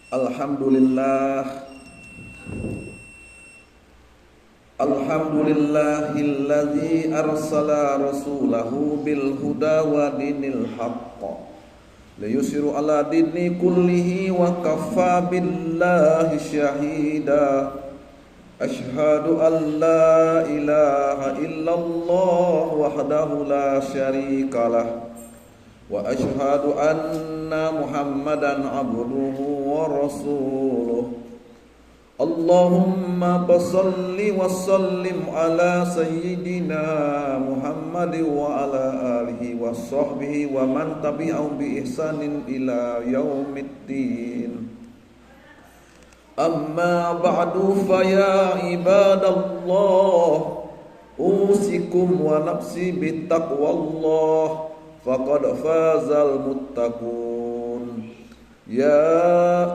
Alhamdulillah, alhamdulillahilladzi arsala rasulahu bil huda wa dinil haqq liyushiru ala dini kullihi wa kafa billahi syahida. Ashhadu an la ilaha illallah wahdahu la syarikalah wa ashhadu anna Muhammadan abduhu wa rasuluh. Allahumma basalli wa sallim ala sayyidina Muhammad wa ala alihi wa sahbihi wa man tabi'ahum bi ihsanin ila yaumiddin. Amma ba'du fa ya ibadallah, usikum wa nafsi bittaqwallah, faqad fazal muttaqun. Ya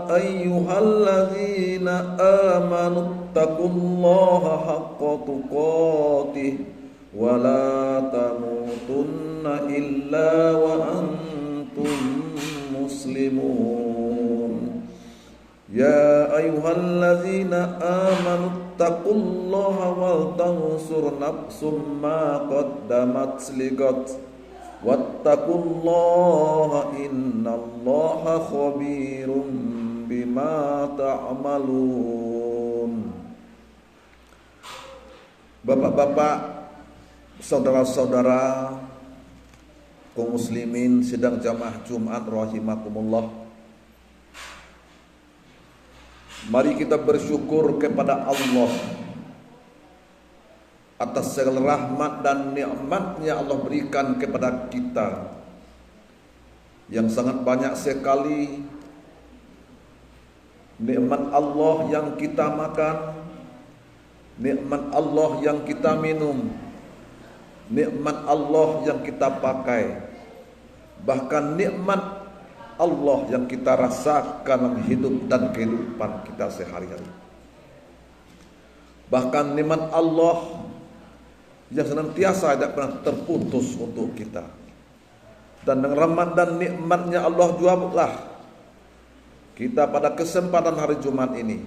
ayyuhalladzina amanu taqullaha haqqa tuqatih wa la tamutunna illa wa antum muslimun. Ya ayyuhalladzina amanu taqullaha wal tansur nafsum ma qaddamat ligat wattaqullaha innallaha khabirum bima ta'malun. Bapak-bapak, saudara-saudara kaum muslimin sidang jamaah Jumat rahimakumullah, mari kita bersyukur kepada Allah atas segala rahmat dan nikmatnya Allah berikan kepada kita yang sangat banyak sekali. Nikmat Allah yang kita makan, nikmat Allah yang kita minum, nikmat Allah yang kita pakai, bahkan nikmat Allah yang kita rasakan dalam hidup dan kehidupan kita sehari-hari. Bahkan nikmat Allah yang senantiasa tidak pernah terputus untuk kita. Dan dengan rahmat dan nikmatnya Allah jualah kita pada kesempatan hari Jumat ini,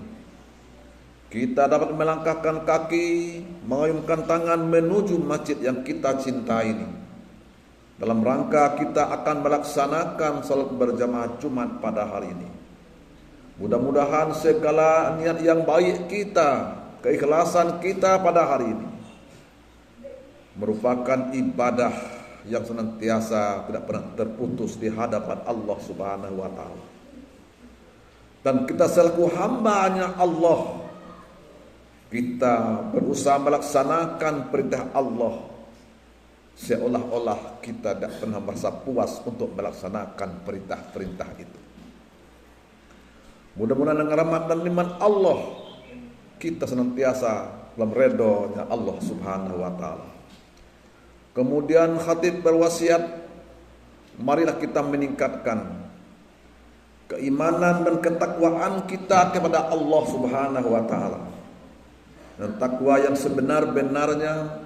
kita dapat melangkahkan kaki, mengayunkan tangan menuju masjid yang kita cintai ini, dalam rangka kita akan melaksanakan salat berjamaah Jumat pada hari ini. Mudah-mudahan segala niat yang baik kita, keikhlasan kita pada hari ini merupakan ibadah yang senantiasa tidak pernah terputus di hadapan Allah Subhanahu wa taala. Dan kita selaku hamba-Nya Allah, kita berusaha melaksanakan perintah Allah seolah-olah kita tidak pernah merasa puas untuk melaksanakan perintah-perintah itu. Mudah-mudahan dengan rahmat dan nikmat Allah kita senantiasa dalam redha-Nya Allah Subhanahu wa taala. Kemudian khatib berwasiat, marilah kita meningkatkan keimanan dan ketakwaan kita kepada Allah Subhanahu wa taala. Dan takwa yang sebenar-benarnya,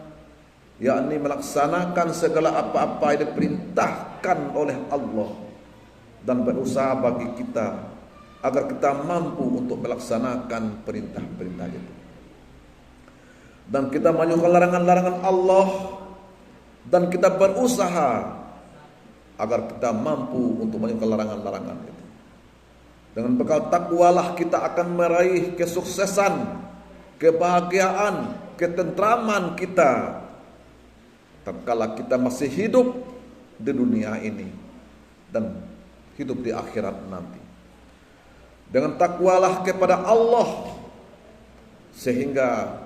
yakni melaksanakan segala apa-apa yang diperintahkan oleh Allah dan berusaha bagi kita agar kita mampu untuk melaksanakan perintah-perintah itu. Dan kita menjauhkan larangan-larangan Allah, dan kita berusaha agar kita mampu untuk menjauhkan larangan-larangan itu. Dengan bekal takwalah kita akan meraih kesuksesan, kebahagiaan, ketentraman kita tatkala kita masih hidup di dunia ini dan hidup di akhirat nanti. Dengan takwalah kepada Allah sehingga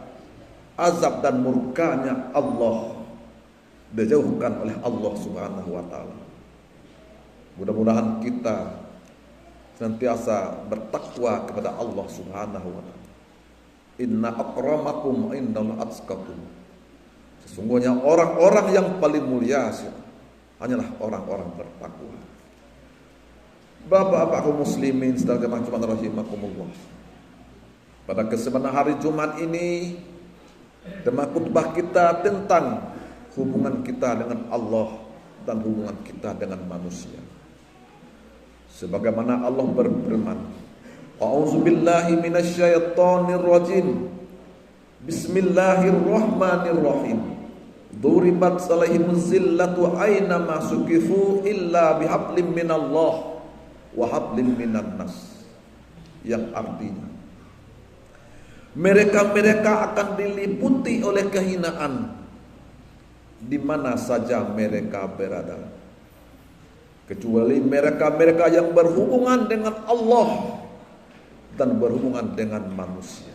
azab dan murkanya Allah dijauhkan oleh Allah Subhanahu wa taala. Mudah-mudahan kita senantiasa bertakwa kepada Allah Subhanahu wa taala. Inna akramakum indallahi atqakum. Sesungguhnya orang-orang yang paling mulia hanyalah orang-orang bertakwa. Bapak-bapak kaum muslimin sedang jemaah Jumat rahimakumullah. Pada kesempatan hari Jumat ini, tema khutbah kita tentang hubungan kita dengan Allah dan hubungan kita dengan manusia. Sebagaimana Allah berfirman, A'udzubillahi minasyaitonir rajim. Bismillahirrahmanirrahim. Duribat alaihimuz zillatu aina ma suqifu illa bihablim minallah wa hablim minan nas. Yang artinya mereka akan diliputi oleh kehinaan di mana saja mereka berada, kecuali mereka yang berhubungan dengan Allah dan berhubungan dengan manusia.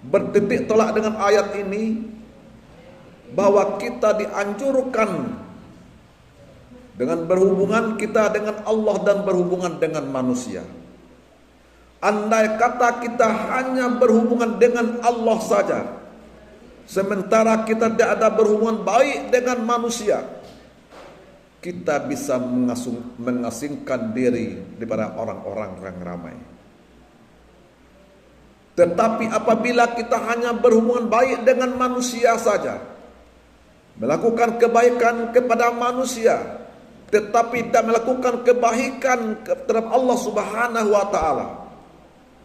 Bertitik tolak dengan ayat ini bahwa kita dianjurkan dengan berhubungan kita dengan Allah dan berhubungan dengan manusia. Andai kata kita hanya berhubungan dengan Allah saja, sementara kita tidak ada berhubungan baik dengan manusia, kita bisa mengasingkan diri daripada orang-orang yang ramai. Tetapi apabila kita hanya berhubungan baik dengan manusia saja, melakukan kebaikan kepada manusia, tetapi tidak melakukan kebaikan terhadap Allah Subhanahu wa taala,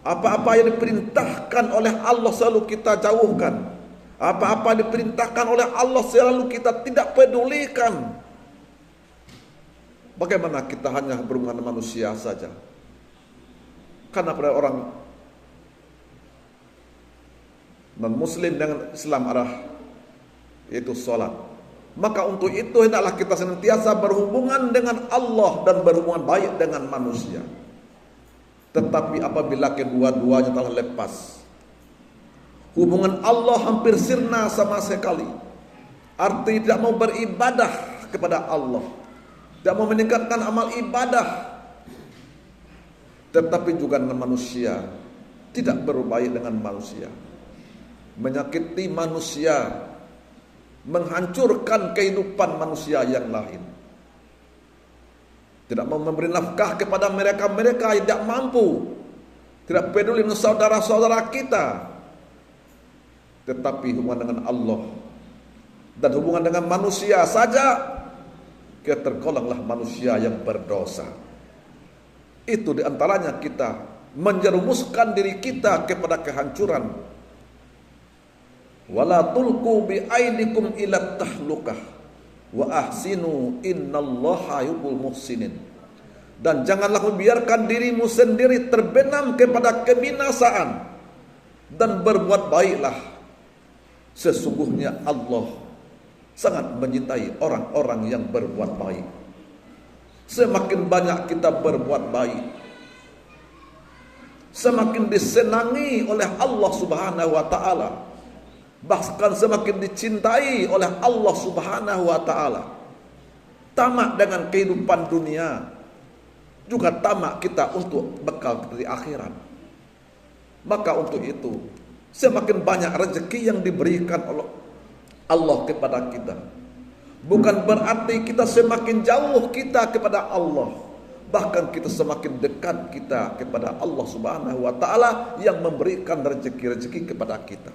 apa-apa yang diperintahkan oleh Allah selalu kita jauhkan, apa-apa yang diperintahkan oleh Allah selalu kita tidak pedulikan. Bagaimana kita hanya berhubungan dengan manusia saja? Karena pada orang non-muslim dengan Islam arah yaitu sholat, maka untuk itu hendaklah kita senantiasa berhubungan dengan Allah dan berhubungan baik dengan manusia. Tetapi apabila kedua-duanya telah lepas, hubungan Allah hampir sirna sama sekali, arti tidak mau beribadah kepada Allah, tidak mau meningkatkan amal ibadah, tetapi juga dengan manusia, tidak berbaik dengan manusia, menyakiti manusia, menghancurkan kehidupan manusia yang lain, tidak mau memberi nafkah kepada mereka yang tidak mampu, tidak peduli dengan saudara-saudara kita, tetapi hubungan dengan Allah dan hubungan dengan manusia saja, kita tergolonglah manusia yang berdosa. Itu diantaranya kita menjerumuskan diri kita kepada kehancuran. Wala tulqu bi aidikum ila tahlukah wa ahsinu innallaha yuhibbul muhsinin. Dan janganlah membiarkan dirimu sendiri terbenam kepada kebinasaan, dan berbuat baiklah, sesungguhnya Allah sangat mencintai orang-orang yang berbuat baik. Semakin banyak kita berbuat baik, semakin disenangi oleh Allah Subhanahu wa taala, bahkan semakin dicintai oleh Allah Subhanahu wa taala. Tamak dengan kehidupan dunia, juga tamak kita untuk bekal dari akhirat. Maka untuk itu, semakin banyak rezeki yang diberikan oleh Allah kepada kita, bukan berarti kita semakin jauh kita kepada Allah, bahkan kita semakin dekat kita kepada Allah Subhanahu wa taala yang memberikan rezeki-rezeki kepada kita.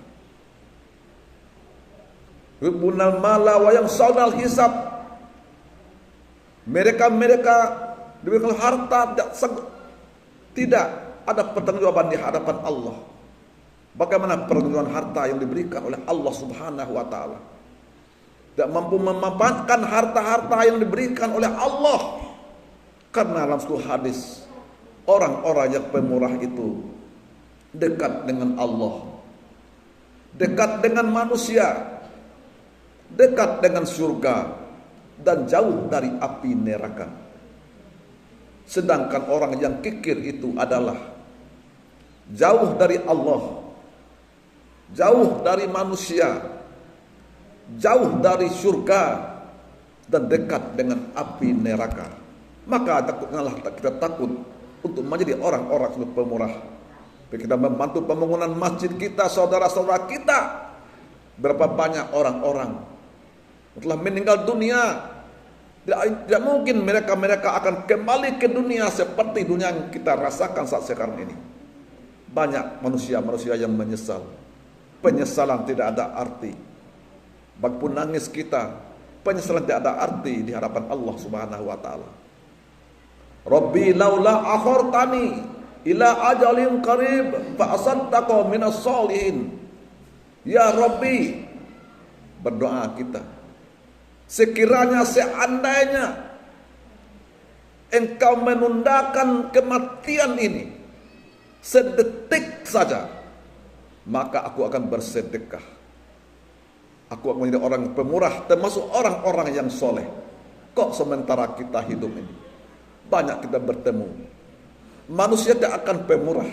Yuhibbunal mala wa yansawna hisab. Mereka diberikan harta, tidak ada pertanggungjawaban di hadapan Allah. Bagaimana pertanggungjawaban harta yang diberikan oleh Allah Subhanahu wa taala? Tidak mampu memanfaatkan harta-harta yang diberikan oleh Allah. Karena dalam satu hadis, orang-orang yang pemurah itu dekat dengan Allah, dekat dengan manusia, dekat dengan surga, dan jauh dari api neraka. Sedangkan orang yang kikir itu adalah jauh dari Allah, jauh dari manusia, jauh dari surga, dan dekat dengan api neraka. Maka takutlah kita takut untuk menjadi orang-orang pemurah. Kita membantu pembangunan masjid kita, saudara-saudara kita. Berapa banyak orang-orang telah meninggal dunia, tidak mungkin mereka akan kembali ke dunia seperti dunia yang kita rasakan saat sekarang ini. Banyak manusia yang menyesal. Penyesalan tidak ada arti. Bagaimanapun nangis kita, penyesalan tidak ada arti di hadapan Allah Subhanahu wa taala. Rabbi laula akhartani ila ajalin qarib fa asaddaqa minas solihin. Ya Rabbi, berdoa kita, sekiranya seandainya Engkau menundakan kematian ini sedetik saja, maka aku akan bersedekah. Aku akan menjadi orang pemurah, termasuk orang-orang yang soleh. Kok sementara kita hidup ini banyak kita bertemu manusia tidak akan pemurah,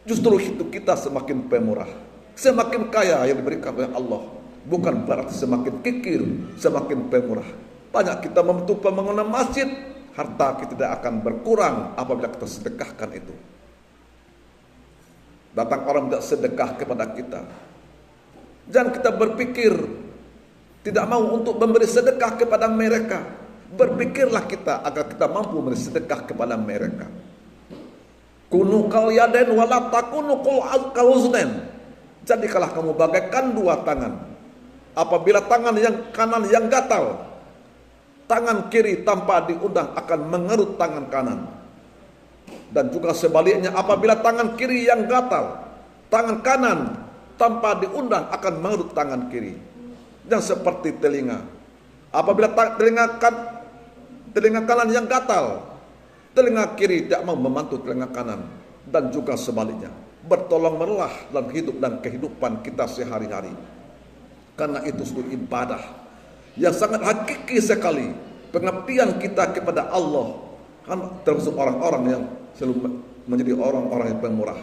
justru hidup kita semakin pemurah, semakin kaya yang diberikan oleh Allah. Bukan berarti semakin kikir, semakin pemurah. Banyak kita membantu pembangunan masjid, harta kita tidak akan berkurang apabila kita sedekahkan itu. Datang orang tidak sedekah kepada kita, jangan kita berpikir tidak mau untuk memberi sedekah kepada mereka. Berpikirlah kita agar kita mampu memberi sedekah kepada mereka. Kunu kal yaden wala takunu kal uznain. Jadikanlah kamu bagaikan dua tangan. Apabila tangan yang kanan yang gatal, tangan kiri tanpa diundang akan mengerut tangan kanan. Dan juga sebaliknya, apabila tangan kiri yang gatal, tangan kanan tanpa diundang akan mengerut tangan kiri. Dan seperti telinga, apabila telinga kanan yang gatal, telinga kiri tidak mau membantu telinga kanan. Dan juga sebaliknya, bertolong melah dalam hidup dan kehidupan kita sehari-hari. Karena itu suatu ibadah yang sangat hakiki sekali. Pengabdian kita kepada Allah, kan termasuk orang-orang yang selalu menjadi orang-orang yang pemurah.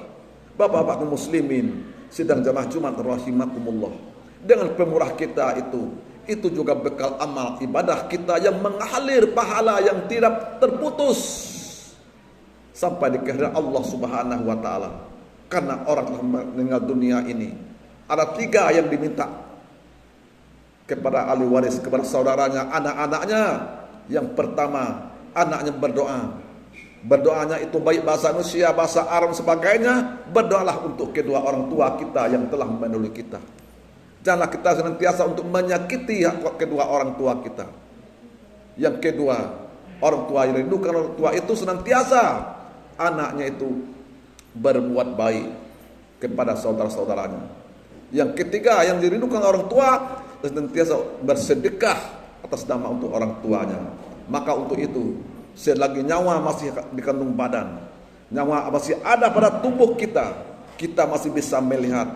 Bapak-bapak muslimin sidang jamaah Jumat rahimakumullah, dengan pemurah kita itu juga bekal amal ibadah kita yang mengalir pahala yang tidak terputus sampai di kehadirat Allah Subhanahu wa taala. Karena orang telah meninggal dunia ini, ada 3 yang diminta kepada ahli waris, kepada saudaranya, anak-anaknya. Yang pertama, anaknya berdoa. Berdoanya itu baik bahasa Indonesia, bahasa Arab sebagainya. Berdoalah untuk kedua orang tua kita yang telah mendahului kita. Janganlah kita senantiasa untuk menyakiti kedua orang tua kita. Yang kedua, orang tua yang rindukan orang tua itu senantiasa anaknya itu berbuat baik kepada saudara-saudaranya. Yang ketiga, yang dirindukan orang tua senantiasa bersedekah atas nama untuk orang tuanya. Maka untuk itu, selagi nyawa masih di kandung badan, nyawa masih ada pada tubuh kita, kita masih bisa melihat,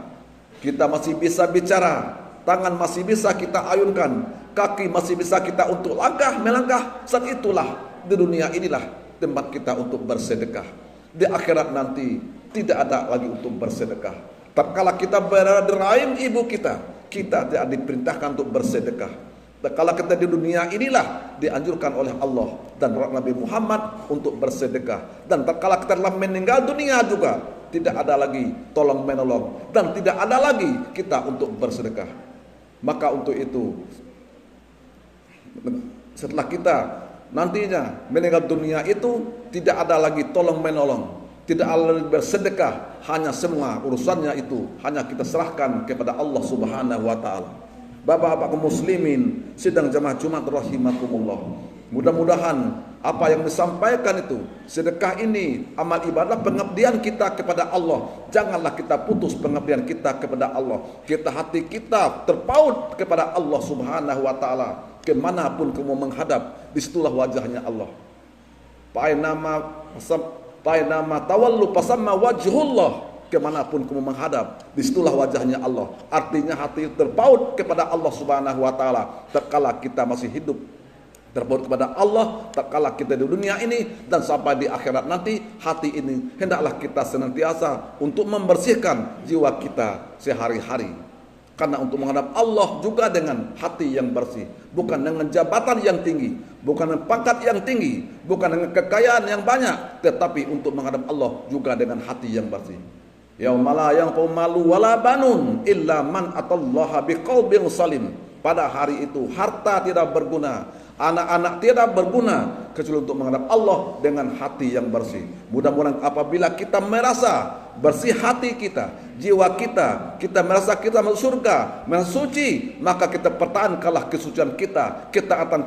kita masih bisa bicara, tangan masih bisa kita ayunkan, kaki masih bisa kita untuk melangkah. Saat itulah di dunia inilah tempat kita untuk bersedekah. Di akhirat nanti tidak ada lagi untuk bersedekah. Tatkala kita berada di rahim ibu kita tidak diperintahkan untuk bersedekah. Tatkala kita di dunia inilah dianjurkan oleh Allah dan Nabi Muhammad untuk bersedekah. Dan tatkala kita telah meninggal dunia juga tidak ada lagi tolong menolong dan tidak ada lagi kita untuk bersedekah. Maka untuk itu, setelah kita nantinya meninggal dunia itu tidak ada lagi tolong menolong, tidak ada lagi bersedekah, hanya semua urusannya itu hanya kita serahkan kepada Allah Subhanahu wa taala. Bapak-bapak muslimin sidang jamaah Jumat rahimakumullah, mudah-mudahan apa yang disampaikan itu, sedekah ini amal ibadah pengabdian kita kepada Allah. Janganlah kita putus pengabdian kita kepada Allah. Hati kita terpaut kepada Allah Subhanahu wa taala. Kemanapun kamu menghadap, disitulah wajahnya Allah. Painama tawallu pasamma wajhullah. Kemanapun kamu menghadap, disitulah wajahnya Allah. Artinya hati terpaut kepada Allah Subhanahu wa taala. Tatkala kita masih hidup, terpaut kepada Allah, tatkala kita di dunia ini dan sampai di akhirat nanti, hati ini hendaklah kita senantiasa untuk membersihkan jiwa kita sehari-hari. Karena untuk menghadap Allah juga dengan hati yang bersih, bukan dengan jabatan yang tinggi, bukan dengan pangkat yang tinggi, bukan dengan kekayaan yang banyak, tetapi untuk menghadap Allah juga dengan hati yang bersih. Yauma la yanfa'u malu wala banun illa man atallaha biqalbin salim. Pada hari itu harta tidak berguna, anak-anak tidak berguna kecuali untuk menghadap Allah dengan hati yang bersih. Mudah-mudahan apabila kita merasa bersih hati kita, jiwa kita merasa kita masuk surga, masuk suci, maka kita pertahankanlah kesucian kita, ketaatan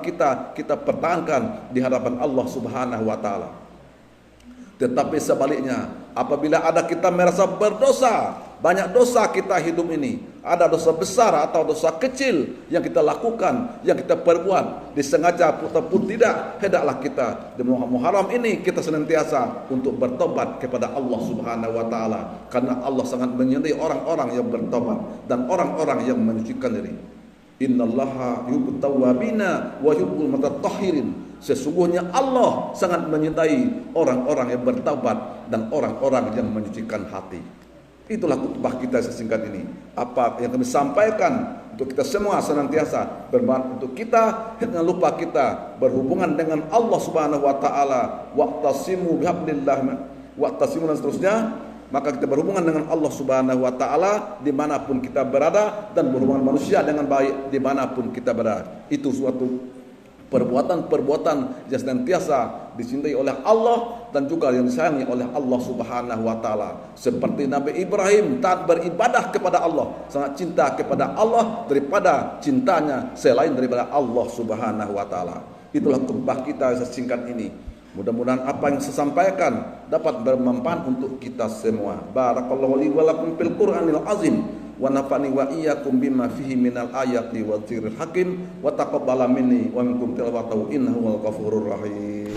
kita pertahankan di hadapan Allah Subhanahu wa taala. Tetapi sebaliknya, apabila ada kita merasa berdosa, banyak dosa kita hidup ini, ada dosa besar atau dosa kecil yang kita lakukan, yang kita perbuat, disengaja ataupun tidak, hendaklah kita di Muharram ini kita senantiasa untuk bertobat kepada Allah Subhanahu wa taala, karena Allah sangat menyintai orang-orang yang bertobat dan orang-orang yang menyucikan diri. Innallaha yuhibbut tawwabina wa yuhibbul mutatahhirin. Sesungguhnya Allah sangat menyintai orang-orang yang bertaubat dan orang-orang yang menyucikan hati. Itulah khutbah kita sesingkat ini. Apa yang kami sampaikan untuk kita semua senantiasa bermanfaat untuk kita, jangan lupa kita berhubungan dengan Allah Subhanahu wa taala, wa'tasimu bihablillah wa'tasimu dan seterusnya. Maka kita berhubungan dengan Allah Subhanahu wa taala dimanapun kita berada, dan berhubungan manusia dengan baik dimanapun kita berada. Itu suatu perbuatan-perbuatan yang senantiasa dicintai oleh Allah dan juga yang disayangi oleh Allah Subhanahu wa taala. Seperti Nabi Ibrahim taat beribadah kepada Allah, sangat cinta kepada Allah daripada cintanya selain daripada Allah Subhanahu wa taala. Itulah khutbah kita sesingkat ini. Mudah-mudahan apa yang saya sampaikan dapat bermanfaat untuk kita semua. Barakallahu li wa lakum fil Qur'anil azim wa nafa'ni wa iyyakum bima fihi minal ayati wa dzikril hakim wa taqabbala minni wa minkum tilawatahu innahu wal ghafurur rahim.